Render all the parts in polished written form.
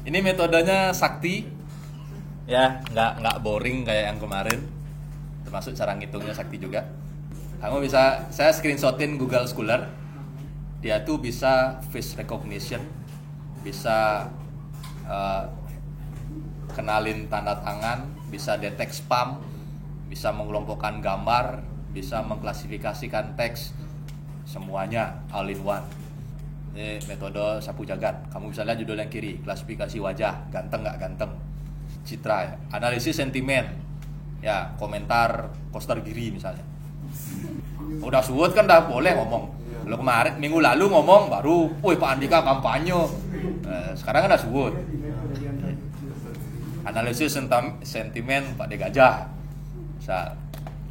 Ini metodenya sakti, ya, nggak boring kayak yang kemarin. Termasuk cara ngitungnya sakti juga. Kamu bisa, saya screenshotin Google Scholar. Dia tuh bisa face recognition, bisa kenalin tanda tangan, bisa detect spam, bisa mengelompokkan gambar, bisa mengklasifikasikan teks, semuanya all in one. Ini metode sapu jagat. Kamu bisa lihat judul yang kiri, klasifikasi wajah, ganteng nggak ganteng, citra, ya. Analisis sentimen, ya, komentar poster giri misalnya. Udah suwet kan dah boleh ngomong. Lo kemarin minggu lalu ngomong baru, woi Pak Andika kampanye. Sekarang kan udah suwet. Analisis sentimen Pak De Gajah. Bisa.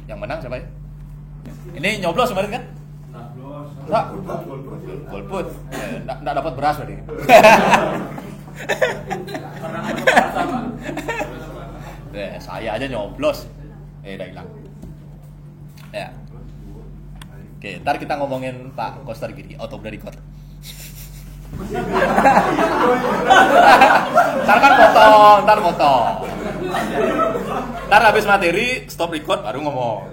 Yang menang siapa ya? Ini nyoblos kemarin kan? Nah, golput. Nggak dapat beras berarti. Saya aja nyoblos. Udah hilang. Ya. Oke, ntar kita ngomongin Pak Koster Giri, out of the record. Ntar potong. Ntar habis materi, stop record, baru ngomong.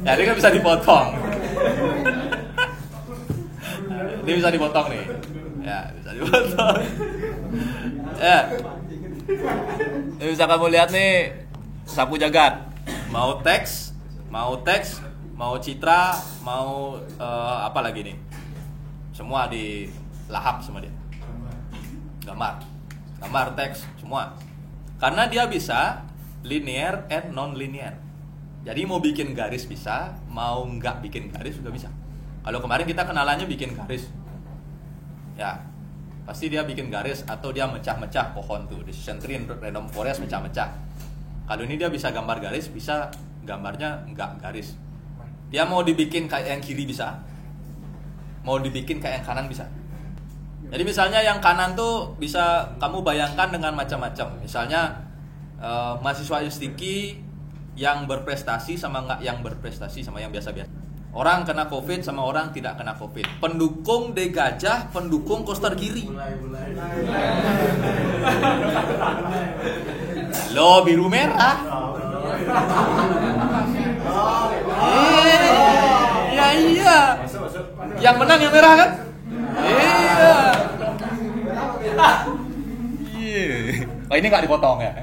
Jadi kan bisa dipotong. Ini bisa dipotong nih. Ya, bisa dipotong. Ya. Ini bisa kamu lihat nih, sapu jagat. Mau teks, mau citra, mau apa lagi nih? Semua dilahap sama dia. Gambar, teks, semua. Karena dia bisa linear and non-linear. Jadi mau bikin garis bisa, mau nggak bikin garis juga bisa. Kalau kemarin kita kenalannya bikin garis, ya pasti dia bikin garis atau dia mecah-mecah pohon tuh, decision tree, random forest mecah-mecah. Kalau ini dia bisa gambar garis, bisa gambarnya nggak garis. Dia mau dibikin kayak yang kiri bisa, mau dibikin kayak yang kanan bisa. Jadi misalnya yang kanan tuh bisa kamu bayangkan dengan macam-macam. Misalnya mahasiswa Istiki yang berprestasi sama nggak yang berprestasi sama yang biasa-biasa. Orang kena COVID sama orang tidak kena COVID. Pendukung De Gajah, pendukung Koster Giri. Lo biru merah. Iya. Yang menang yang merah kan? Iya. Oh, ini nggak dipotong ya?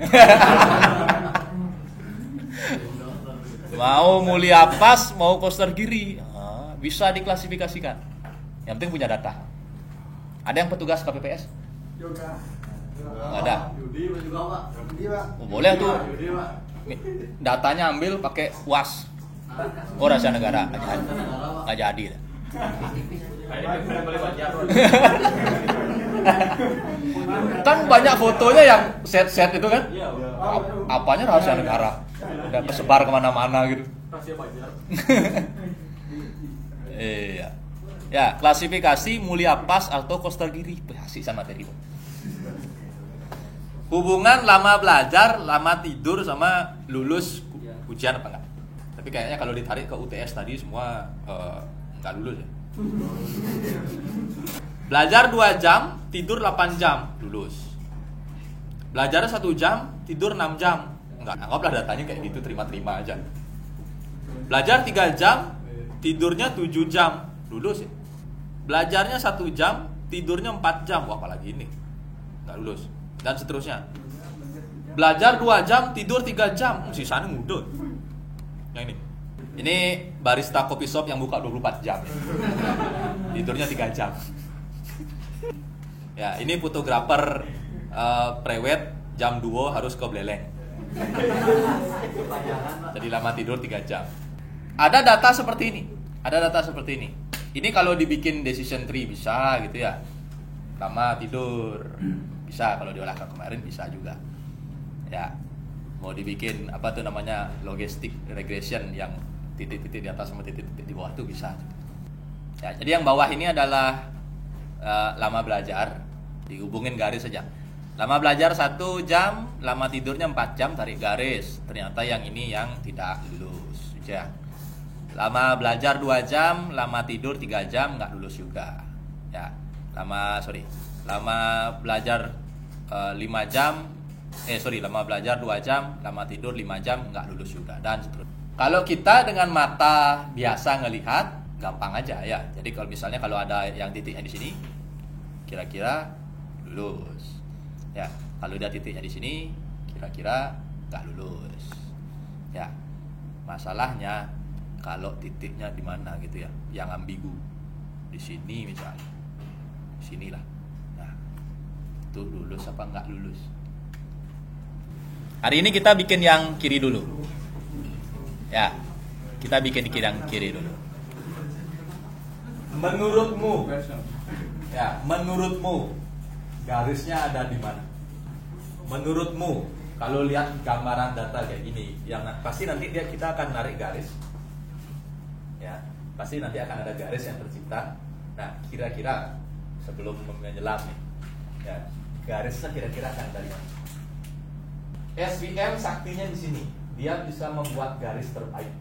Mau mulia pas, mau Koster Giri, bisa diklasifikasikan. Yang penting punya data. Ada yang petugas KPPS? Nggak ada. Oh, boleh tuh. Datanya ambil pakai UAS. Oh, rahasia negara. Nggak jadi. Kan banyak fotonya yang set itu kan? Apanya rahasia negara? Udah kesebar kemana-mana gitu. Iya. Ya, klasifikasi mulia pas atau Koster Giri. Sisa materi. Hubungan lama belajar, lama tidur sama lulus ujian apa enggak? Tapi kayaknya kalau ditarik ke UTS tadi semua nggak lulus ya. Belajar 2 jam, tidur 8 jam, lulus. Belajar 1 jam, tidur 6 jam. Enggak, anggaplah datanya kayak gitu, terima-terima aja. Belajar 3 jam, tidurnya 7 jam, lulus ya. Belajarnya 1 jam, tidurnya 4 jam, wah apalagi ini, nggak lulus. Dan seterusnya. Belajar 2 jam, tidur 3 jam, sisanya mudah. Yang ini barista kopi shop yang buka 24 jam. Tidurnya 3 jam. Ya, ini fotografer prewed jam 2 harus ke Beleleng. Jadi lama tidur 3 jam. Ada data seperti ini. Ini kalau dibikin decision tree bisa gitu ya. Lama tidur bisa, kalau diolah kemarin bisa juga. Ya. Mau dibikin apa tuh namanya logistic regression yang titik-titik di atas sama titik-titik di bawah tuh bisa. Ya, jadi yang bawah ini adalah lama belajar, dihubungin garis saja. Lama belajar 1 jam, lama tidurnya 4 jam, tarik garis. Ternyata yang ini yang tidak lulus. Ya. Lama belajar 2 jam, lama tidur 3 jam, nggak lulus juga. Ya. lama belajar 5 jam, lama belajar 2 jam, lama tidur 5 jam, nggak lulus juga, dan seterusnya. Kalau kita dengan mata biasa ngelihat, gampang aja ya. Jadi kalau misalnya kalau ada yang titiknya di sini, kira-kira lulus. Ya, kalau ada titiknya di sini, kira-kira nggak lulus. Ya, masalahnya kalau titiknya di mana gitu ya, yang ambigu. Di sini misalnya, sinilah. Nah, itu lulus apa nggak lulus? Hari ini kita bikin yang kiri dulu. Ya, kita bikin yang kiri dulu. Menurutmu, ya, menurutmu garisnya ada di mana? Menurutmu, kalau lihat gambaran data kayak gini, yang pasti nanti kita akan narik garis. Ya, pasti nanti akan ada garis yang tercipta. Nah, kira-kira sebelum menyelam nih, ya, garisnya kira-kira akan dari mana? SVM saktinya di sini, dia bisa membuat garis terbaik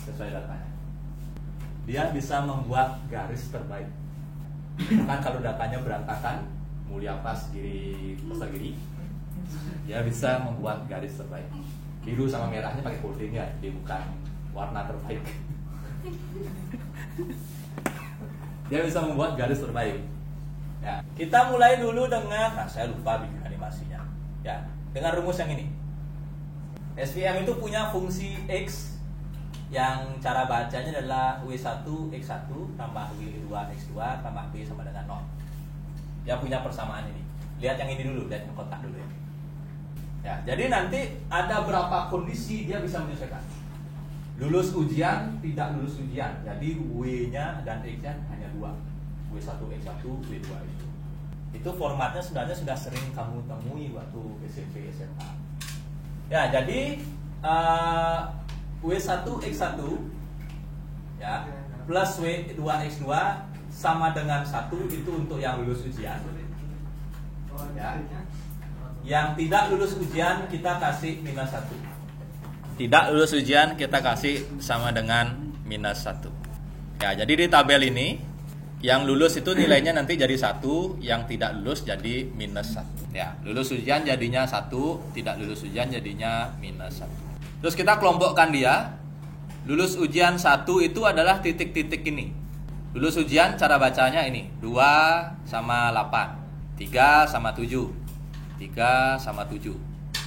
sesuai datanya. Dia bisa membuat garis terbaik. Kan kalau datanya berantakan, mulia pas kiri besar kiri, dia bisa membuat garis terbaik. Biru sama merahnya pakai coding ya, jadi bukan warna terbaik. Dia bisa membuat garis terbaik. Ya, kita mulai dulu dengan, saya lupa bikin animasinya. Ya, dengan rumus yang ini. SVM itu punya fungsi X yang cara bacanya adalah W1 X1 tambah W2 X2 tambah B sama dengan 0. Dia punya persamaan ini. Lihat yang ini dulu, lihat yang kotak dulu ya. Ya, jadi nanti ada berapa kondisi dia bisa menyesuaikan. Lulus ujian, tidak lulus ujian. Jadi W-nya dan X-nya hanya 2. W1 X1, W2 X2. Itu formatnya sebenarnya sudah sering kamu temui waktu SMP, SMA. Ya, jadi W1 X1 ya plus W2 X2 sama dengan 1 itu untuk yang lulus ujian. Ya. Yang tidak lulus ujian kita kasih minus 1. Tidak lulus ujian kita kasih sama dengan minus 1. Ya, jadi di tabel ini yang lulus itu nilainya nanti jadi 1, yang tidak lulus jadi minus 1. Ya, lulus ujian jadinya 1, tidak lulus ujian jadinya minus 1. Terus kita kelompokkan dia. Lulus ujian 1 itu adalah titik-titik ini. Lulus ujian cara bacanya ini, 2 sama 8, 3 sama 7, 3 sama 7,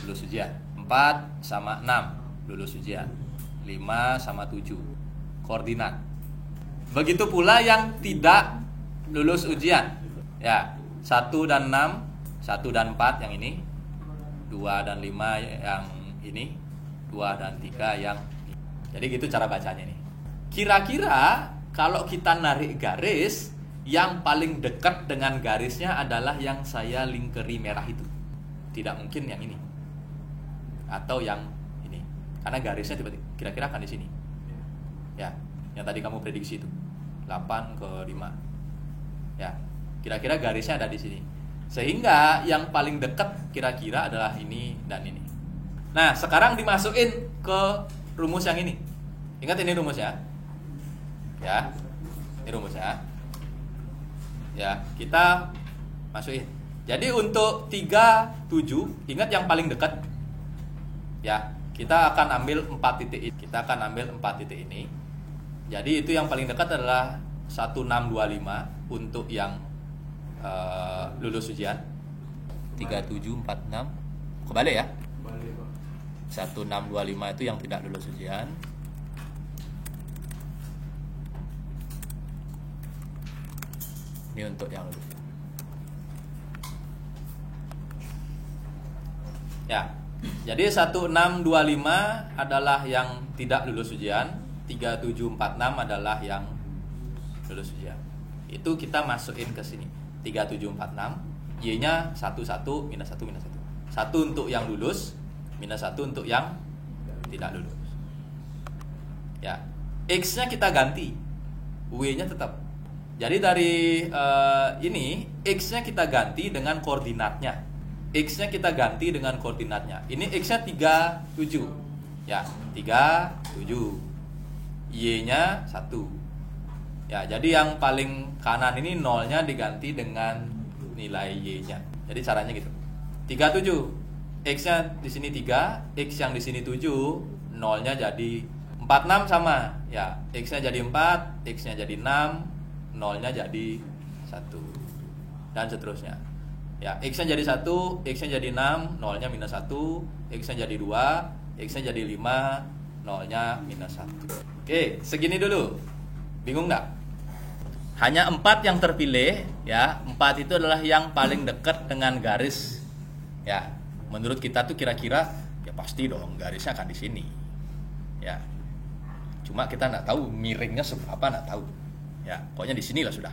lulus ujian. 4 sama 6, lulus ujian. 5 sama 7, koordinat. Begitu pula yang tidak lulus ujian. Ya, 1 dan 6, 1 dan 4 yang ini, 2 dan 5 yang ini, 2 dan 3 yang ini. Jadi gitu cara bacanya nih. Kira-kira kalau kita narik garis, yang paling dekat dengan garisnya adalah yang saya lingkeri merah itu. Tidak mungkin yang ini. Atau yang ini. Karena garisnya tiba-tiba kira-kira akan di sini. Ya, yang tadi kamu prediksi itu. 8 ke 5. Ya, kira-kira garisnya ada di sini. Sehingga yang paling dekat kira-kira adalah ini dan ini. Nah, sekarang dimasukin ke rumus yang ini. Ingat ini rumusnya. Ya. Ini rumusnya. Ya, kita masukin. Jadi untuk 3, 7, ingat yang paling dekat. Ya, kita akan ambil 4 titik ini. Kita akan ambil 4 titik ini. Jadi itu yang paling dekat adalah 1625 untuk yang lulus ujian. 3746. Kebalik ya. 1625 itu yang tidak lulus ujian. Ini untuk yang lulus. Ya. Jadi 1625 adalah yang tidak lulus ujian, 3746 adalah yang lulus ujian. Itu kita masukin ke sini. 3746, Y-nya 11 minus 1 minus 1. 1 untuk yang lulus, minus 1 untuk yang tidak lulus. Ya. X-nya kita ganti. W-nya tetap. Jadi dari ini X-nya kita ganti dengan koordinatnya. X-nya kita ganti dengan koordinatnya. Ini X-nya 37. Ya, 37. Y-nya 1. Ya, jadi yang paling kanan ini nolnya diganti dengan nilai Y-nya. Jadi caranya gitu. 37. X-nya di sini 3, X yang di sini 7, nolnya jadi 46 sama. Ya, X-nya jadi 4, X-nya jadi 6, nolnya jadi 1. Dan seterusnya. Ya, X-nya jadi 1, X-nya jadi 6, nolnya minus 1, X-nya jadi 2, X-nya jadi 5, nolnya minus 1. Oke, segini dulu. Bingung nggak? Hanya 4 yang terpilih, ya. 4 itu adalah yang paling dekat dengan garis. Ya, menurut kita tuh kira-kira ya pasti dong garisnya akan di sini. Ya. Cuma kita nggak tahu miringnya seberapa, nggak tahu. Ya, pokoknya di sini lah sudah.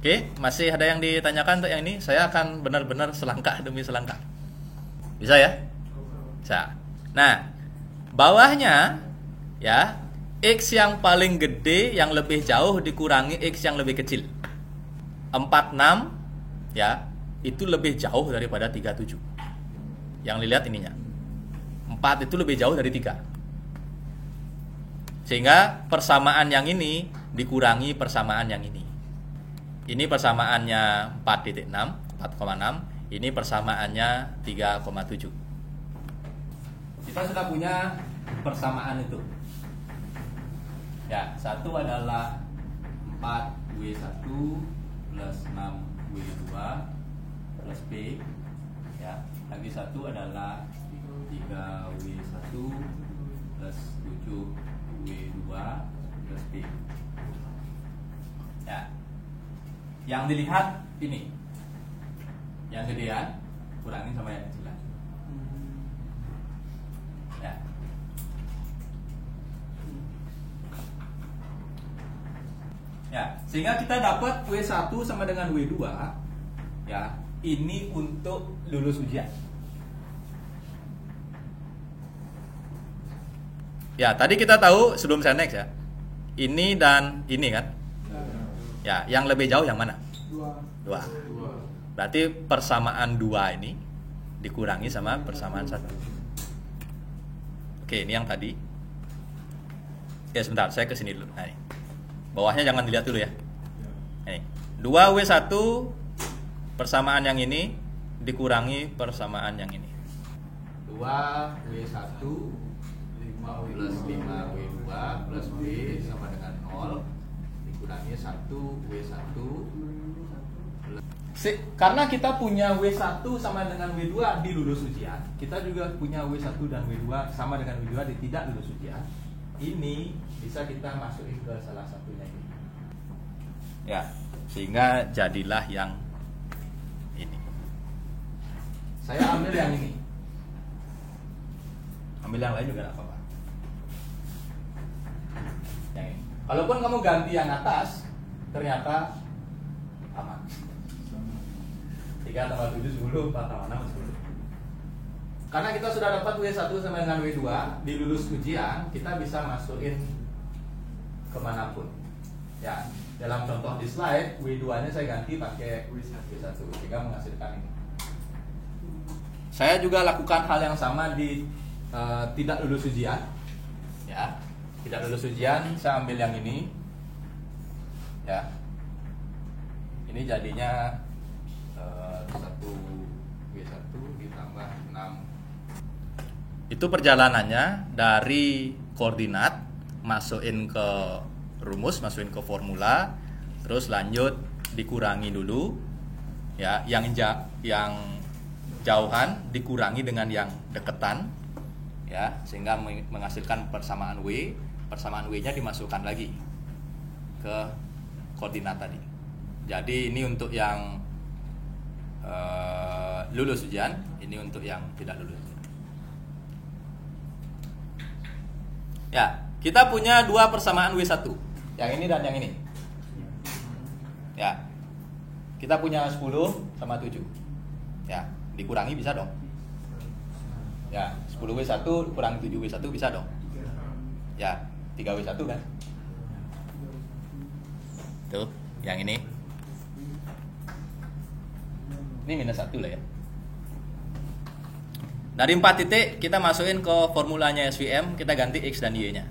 Oke, masih ada yang ditanyakan untuk yang ini? Saya akan benar-benar selangkah demi selangkah. Bisa ya? Bisa. Nah, bawahnya ya, X yang paling gede yang lebih jauh dikurangi X yang lebih kecil. 46 ya, itu lebih jauh daripada 37. Yang dilihat ininya. 4 itu lebih jauh dari 3. Sehingga persamaan yang ini dikurangi persamaan yang ini. Ini persamaannya 4,6, 4,6. Ini persamaannya 3,7. Kita sudah punya persamaan itu. Ya, satu adalah 4W1 plus 6W2 plus B. Ya, lagi satu adalah 3W1 plus 7W2 plus B. Ya. Yang dilihat ini. Yang gedean kurangin sama yang kecilan. Ya. Ya, sehingga kita dapat W1 sama dengan W2. Ya, ini untuk lulus ujian. Ya, tadi kita tahu sebelum saya next ya. Ini dan ini kan. Ya, yang lebih jauh yang mana? 2. Berarti persamaan 2 ini dikurangi sama persamaan 1. Oke, ini yang tadi. Ya, sebentar, saya ke sini dulu. Nah, ini. Bawahnya jangan dilihat dulu ya. Ini. 2W1 persamaan yang ini dikurangi persamaan yang ini. 2W1 plus 5W2 plus B sama dengan 0 dikurangi 1W1 karena kita punya W1 sama dengan W2 di lulus ujian, kita juga punya W1 dan W2 sama dengan W2 di tidak lulus ujian. Ini bisa kita masukin ke salah satunya ini. Ya, sehingga jadilah yang ini. Saya ambil yang ini. Ambil yang lain juga tidak apa-apa. Yang ini. Kalaupun kamu ganti yang atas, ternyata aman. 3 tambah 7 10, 4 tambah 6 10. Karena kita sudah dapat W1 sama dengan W2 di lulus ujian, kita bisa masukin kemanapun. Ya, dalam contoh di slide, W2-nya saya ganti pakai W1 sehingga menghasilkan ini. Saya juga lakukan hal yang sama di tidak lulus ujian. Ya, tidak lulus ujian, saya ambil yang ini. Ya, ini jadinya 1W1 ditambah 6. Itu perjalanannya dari koordinat masukin ke rumus, masukin ke formula, terus lanjut dikurangi dulu. Ya, yang jauhan dikurangi dengan yang deketan. Ya, sehingga menghasilkan persamaan W. Persamaan W-nya dimasukkan lagi ke koordinat tadi. Jadi ini untuk yang lulus ujian, ini untuk yang tidak lulus ujian. Ya, kita punya 2 persamaan W1, yang ini dan yang ini. Ya, kita punya 10 sama 7. Ya, dikurangi bisa dong. Ya, 10W1 kurangi 7W1 bisa dong. Ya, 3W1 kan. Tuh, yang ini. Ini minus 1 lah ya. Dari 4 titik kita masukin ke formulanya SVM, kita ganti X dan Y-nya.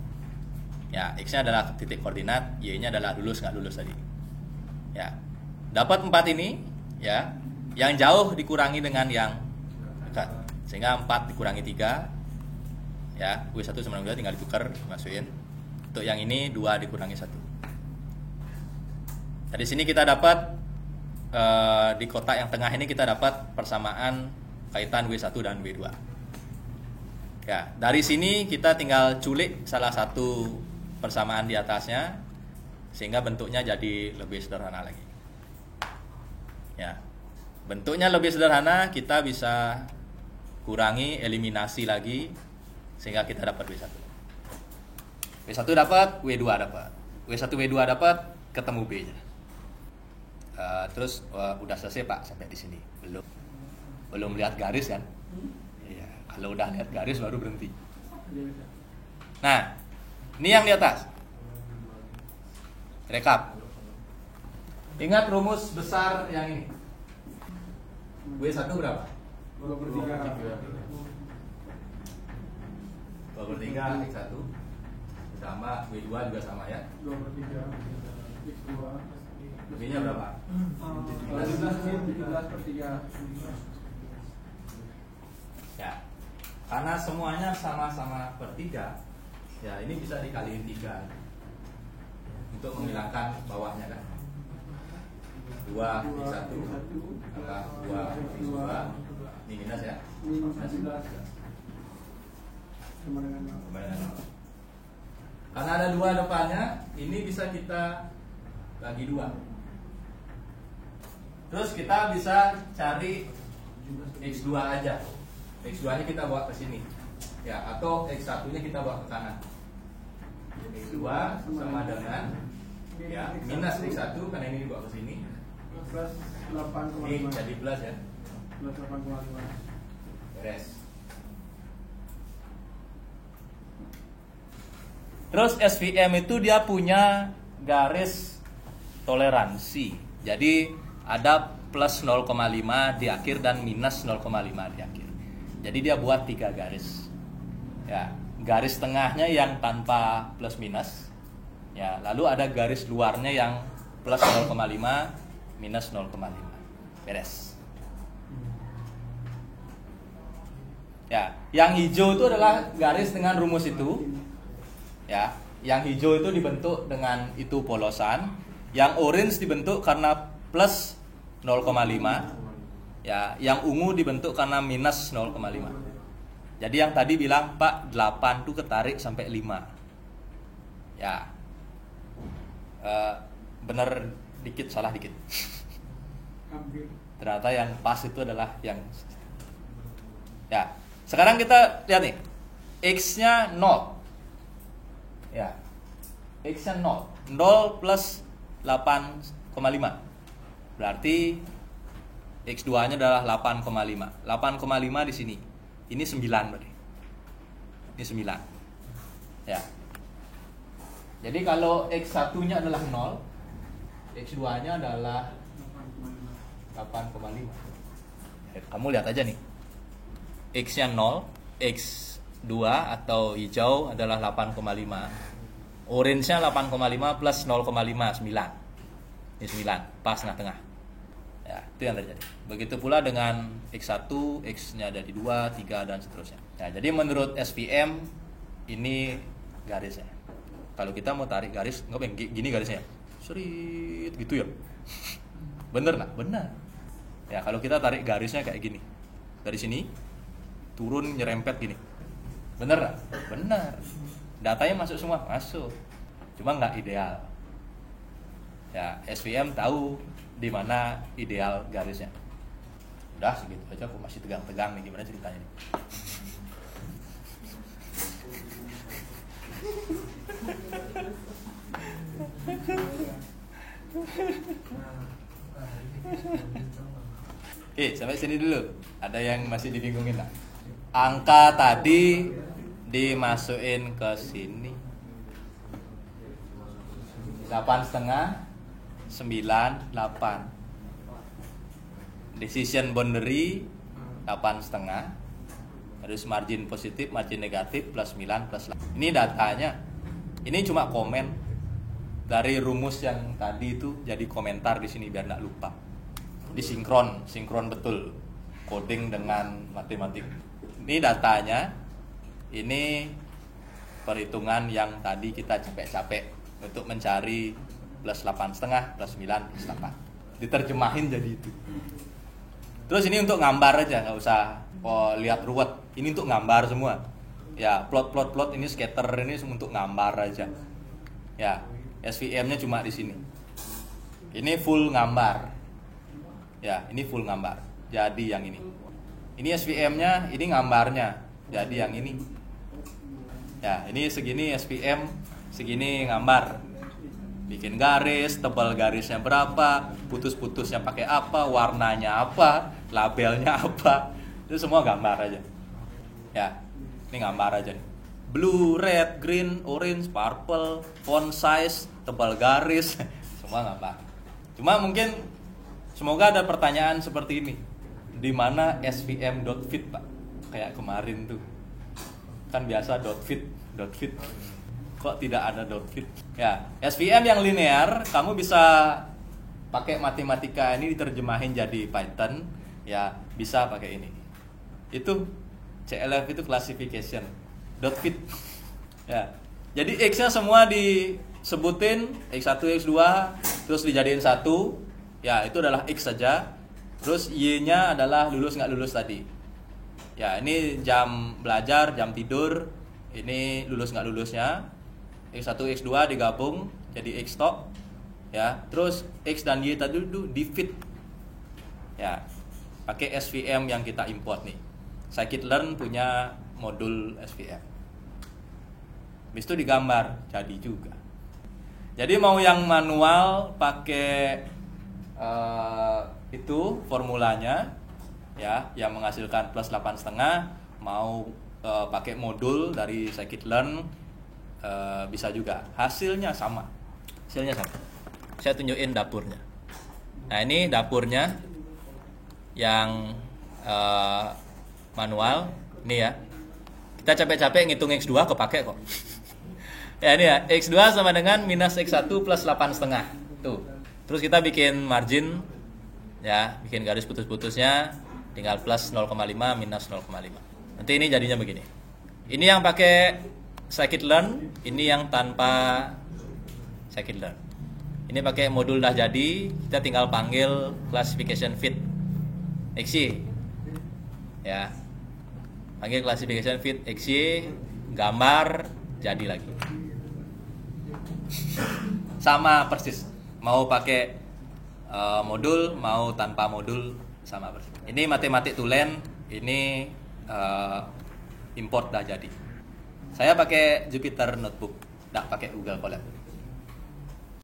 Ya, X-nya adalah titik koordinat, Y-nya adalah lulus nggak lulus tadi. Ya. Dapat 4 ini, ya. Yang jauh dikurangi dengan yang dekat. Sehingga 4 dikurangi 3, ya. W1 sama dengan 2 tinggal ditukar, masukin. Untuk yang ini 2 dikurangi 1. Dari sini kita dapat di kotak yang tengah ini kita dapat persamaan kaitan W1 dan W2. Ya, dari sini kita tinggal culik salah satu persamaan di atasnya sehingga bentuknya jadi lebih sederhana lagi. Ya. Bentuknya lebih sederhana, kita bisa kurangi, eliminasi lagi sehingga kita dapat W1. W1 dapat, W2 dapat. W1 W2 dapat, ketemu B-nya. Terus udah selesai Pak sampai di sini. Belum lihat garis kan? Iya, kalau udah lihat garis baru berhenti. Nah, ini yang di atas. Rekap. Ingat rumus besar yang ini. W1 berapa? 2/3 X1 sama W2 juga sama ya. 2/3 X2 lebihnya berapa? 17/3. Ya. Karena semuanya sama-sama per 3. Ya, ini bisa dikaliin 3 untuk menghilangkan bawahnya kan. 2 X1 tambah 2 X2 ini minus ya. Minus 17 sama dengan 0. Karena ada 2 depannya, ini bisa kita bagi 2. Terus kita bisa cari X2 aja. X2 nya kita bawa ke sini. Ya, atau X1 nya kita bawa ke kanan. X2 sama dengan ya minus X1 karena ini dibawa ke sini. Plus 8,5. Ini jadi plus ya. Plus 8,5. Beres. Terus SVM itu dia punya garis toleransi. Jadi ada plus 0,5 di akhir dan minus 0,5 di akhir. Jadi dia buat 3 garis. Ya, garis tengahnya yang tanpa plus minus. Ya, lalu ada garis luarnya yang plus 0,5 minus 0,5. Beres. Ya, yang hijau itu adalah garis dengan rumus itu. Ya, yang hijau itu dibentuk dengan itu polosan, yang orange dibentuk karena plus 0,5. Ya, yang ungu dibentuk karena minus 0,5. Jadi yang tadi bilang Pak 8 tuh ketarik sampai 5. Ya. Bener dikit, salah dikit. Hampir. Ternyata yang pas itu adalah yang ya. Sekarang kita lihat nih. X-nya 0. Ya. X-nya 0. 0 plus 8,5. Berarti X2-nya adalah 8,5. 8,5 di sini. Ini 9 berarti. Ini 9. Ya. Jadi kalau X1-nya adalah 0, X2-nya adalah 8,5. Kamu lihat aja nih. X-nya 0, X2 atau hijau adalah 8,5. Orange-nya 8,5 plus 0,5, 9. Ini 9, pas tengah-tengah. Ya, itu yang terjadi. Begitu pula dengan X1, X-nya ada di 2, 3 dan seterusnya. Ya, jadi menurut SVM ini garisnya. Kalau kita mau tarik garis, nggak pengen gini garisnya. Serit gitu ya. Bener nggak? Benar. Ya, kalau kita tarik garisnya kayak gini. Dari sini turun nyerempet gini. Bener nggak? Benar. Datanya masuk semua, masuk. Cuma nggak ideal. Ya, SVM tahu di mana ideal garisnya. Udah segitu aja, aku masih tegang-tegang nih, gimana ceritanya nih. Sampai sini dulu. Ada yang masih dibingungin lah. Angka tadi dimasukin ke sini. 8,5 9, 8. Decision boundary 8,5. Terus margin positif, margin negatif plus 9 plus 8. Ini datanya. Ini cuma komen. dari rumus yang tadi itu jadi komentar di sini biar nggak lupa. Sinkron betul coding dengan matematik. Ini datanya, ini perhitungan yang tadi kita capek-capek untuk mencari plus 8,5 plus 9 plus 8. Diterjemahin jadi itu. Terus ini untuk gambar aja, nggak usah lihat ruwet. Ini untuk gambar semua. Ya, plot ini scatter ini untuk gambar aja. Ya, SVM-nya cuma di sini. Ini full gambar. Ya, ini full gambar. Jadi yang ini. Ini SVM-nya, ini gambarnya. Jadi yang ini. Ya, ini segini SVM, segini gambar. Bikin garis, tebal garisnya berapa, putus-putusnya pakai apa, warnanya apa, labelnya apa. Itu semua gambar aja. Ya, ini gambar aja nih. Blue, red, green, orange, purple, font size, tebal garis, semua gambar. Cuma mungkin semoga ada pertanyaan seperti ini. Di mana svm.fit, Pak? Kayak kemarin tuh. Kan biasa .fit. Kok tidak ada .fit? Ya, SVM yang linear kamu bisa pakai matematika ini diterjemahin jadi Python, ya bisa pakai ini. Itu CLF itu classification .fit. Ya. Jadi X-nya semua disebutin X1, X2, terus dijadiin satu. Ya, itu adalah X saja. Terus Y-nya adalah lulus nggak lulus tadi. Ya, ini jam belajar, jam tidur. Ini lulus nggak lulusnya. X1, X2 digabung jadi X tok. Ya, terus X dan Y tadi itu di fit. Ya, pakai SVM yang kita import nih. Scikit-learn punya modul SVM. Habis itu digambar, jadi juga. Jadi mau yang manual pakai itu formulanya, ya, yang menghasilkan plus 8,5, mau pakai modul dari Scikit-learn. Bisa juga, hasilnya sama. Saya tunjukin dapurnya. Nah, ini dapurnya yang manual. Ini ya, kita capek-capek ngitung X2 kepake kok. Ya, ini ya, X2 sama dengan minus X1 plus 8,5. Tuh. Terus kita bikin margin, ya, bikin garis putus-putusnya, tinggal plus 0,5 minus 0,5. Nanti ini jadinya begini. Ini yang pakai Scikit-learn, ini yang tanpa Scikit-learn. Ini pakai modul dah jadi, kita tinggal panggil classification fit XY. Ya. Panggil classification fit XY, gambar, jadi lagi. Sama persis. Mau pakai modul, mau tanpa modul, sama persis. Ini matematik tulen, ini import dah jadi. Saya pakai Jupyter Notebook, enggak pakai Google Colab.